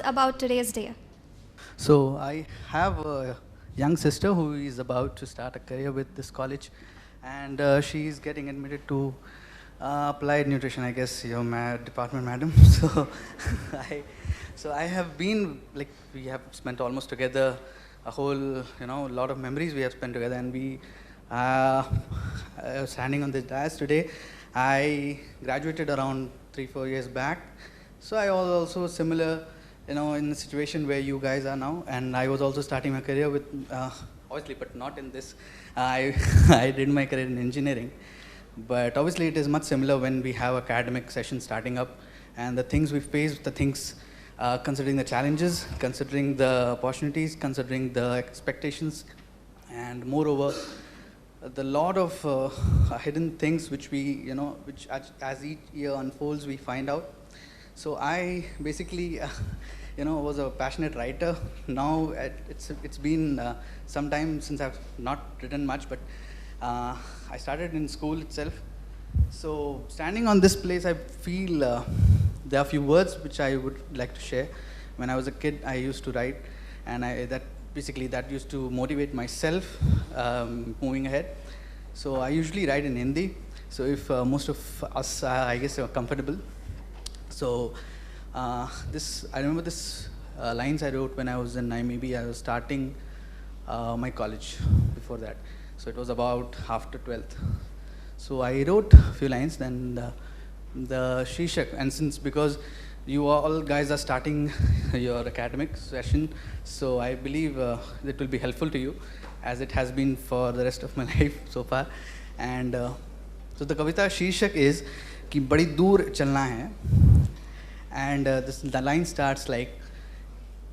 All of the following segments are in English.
about today's day? So I have a young sister who is about to start a career with this college, and she is getting admitted to applied nutrition. I guess your department, madam. So, I, so I have been like we have spent almost together a whole lot of memories we have spent together, and we standing on this dais today. I graduated around 3-4 years back, so I was also similar, in the situation where you guys are now, and I was also starting my career with, obviously, but not in this. I I did my career in engineering, but obviously it is much similar when we have academic sessions starting up, and the things we face, the things, considering the challenges, considering the opportunities, considering the expectations, and moreover, the lot of hidden things which we, which as each year unfolds, we find out. So I basically, was a passionate writer. Now it's been some time since I've not written much, but I started in school itself. So standing on this place, I feel there are a few words which I would like to share. When I was a kid, I used to write, and that used to motivate myself moving ahead. So I usually write in Hindi. So if most of us, I guess, are comfortable. So I remember this lines I wrote when I was in maybe I was starting my college before that. So it was about after 12th. So I wrote a few lines, then the Shishak, and because you all guys are starting your academic session, so I believe it will be helpful to you, as it has been for the rest of my life so far. And so the Kavita Shishak is कि बड़ी दूर चलना है, and the line starts like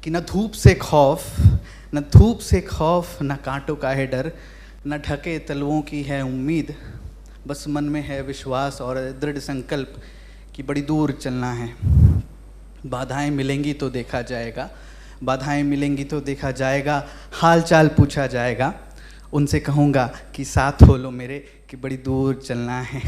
कि न धूप से खौफ न कांटों का है डर, न ढके तलवों की है उम्मीद, बस मन में है विश्वास और दृढ़ संकल्प कि बड़ी दूर चलना है। बाधाएं मिलेंगी तो देखा जाएगा, हाल चाल पूछा जाएगा, उनसे कहूँगा कि साथ हो लो मेरे कि बड़ी दूर चलना है।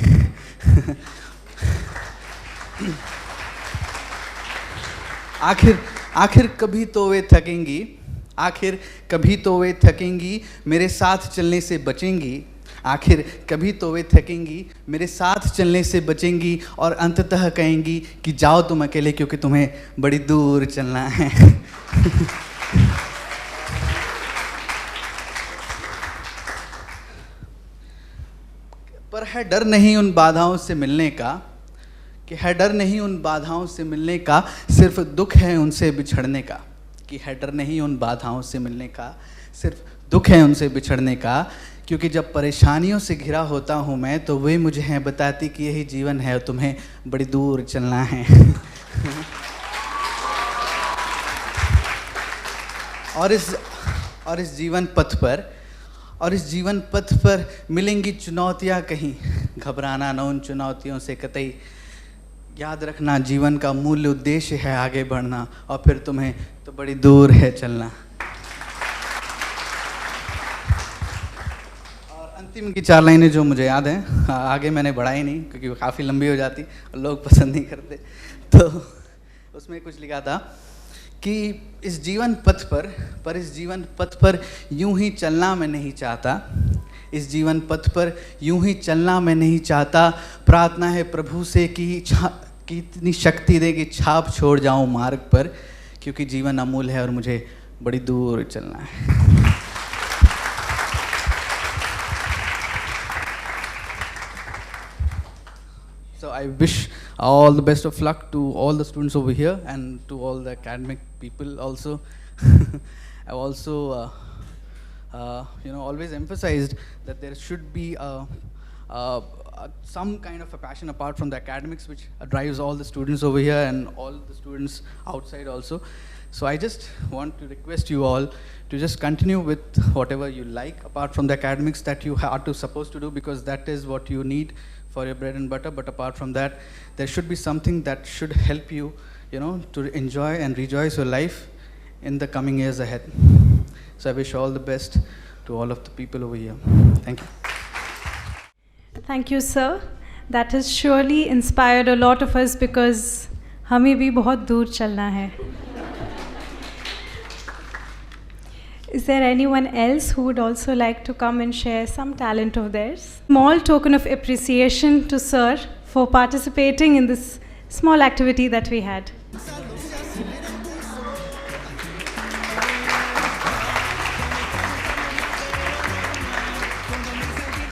आखिर कभी तो वे थकेंगी, मेरे साथ चलने से बचेंगी। आखिर कभी तो वे थकेंगी, मेरे साथ चलने से बचेंगी, और अंततः कहेंगी कि जाओ तुम अकेले क्योंकि तुम्हें बड़ी दूर चलना है। पर है डर नहीं उन बाधाओं से मिलने का, सिर्फ दुख है उनसे बिछड़ने का, क्योंकि जब परेशानियों से घिरा होता हूँ मैं, तो वे मुझे हैं बताती कि यही जीवन है, तुम्हें बड़ी दूर चलना है। और इस जीवन पथ पर मिलेंगी चुनौतियाँ कहीं, घबराना न उन चुनौतियों से कतई। याद रखना जीवन का मूल उद्देश्य है आगे बढ़ना, और फिर तुम्हें तो बड़ी दूर है चलना। और अंतिम की 4 लाइनें जो मुझे याद हैं, आगे मैंने बढ़ाई नहीं क्योंकि वो काफ़ी लंबी हो जाती और लोग पसंद नहीं करते, तो उसमें कुछ लिखा था कि इस जीवन पथ पर यूं ही चलना मैं नहीं चाहता, प्रार्थना है प्रभु से कि इतनी शक्ति दे कि छाप छोड़ जाऊं मार्ग पर, क्योंकि जीवन अमूल है और मुझे बड़ी दूर चलना है। So I wish all the best of luck to all the students over here and to all the academic people also. I've also, always emphasized that there should be some kind of a passion apart from the academics which drives all the students over here and all the students outside also. So I just want to request you all to just continue with whatever you like apart from the academics that you are supposed to do, because that is what you need for your bread and butter. But apart from that, there should be something that should help you, to enjoy and rejoice your life in the coming years ahead. So I wish all the best to all of the people over here. Thank you. Thank you, sir. That has surely inspired a lot of us, because हमें भी बहुत दूर चलना है. Is there anyone else who would also like to come and share some talent of theirs? Small token of appreciation to Sir for participating in this small activity that we had.